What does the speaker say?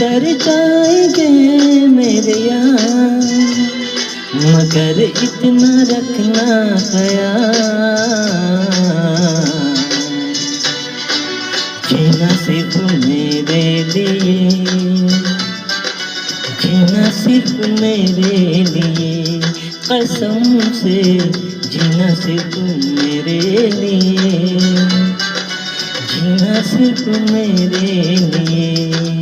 बिछड़ जाएंगे मेरे यार, मगर इतना रखना ख्याल, जीना सिर्फ मेरे लिए, जीना सिर्फ मेरे लिए, कसम से जीना सिर्फ मेरे लिए, जीना सिर्फ मेरे लिए।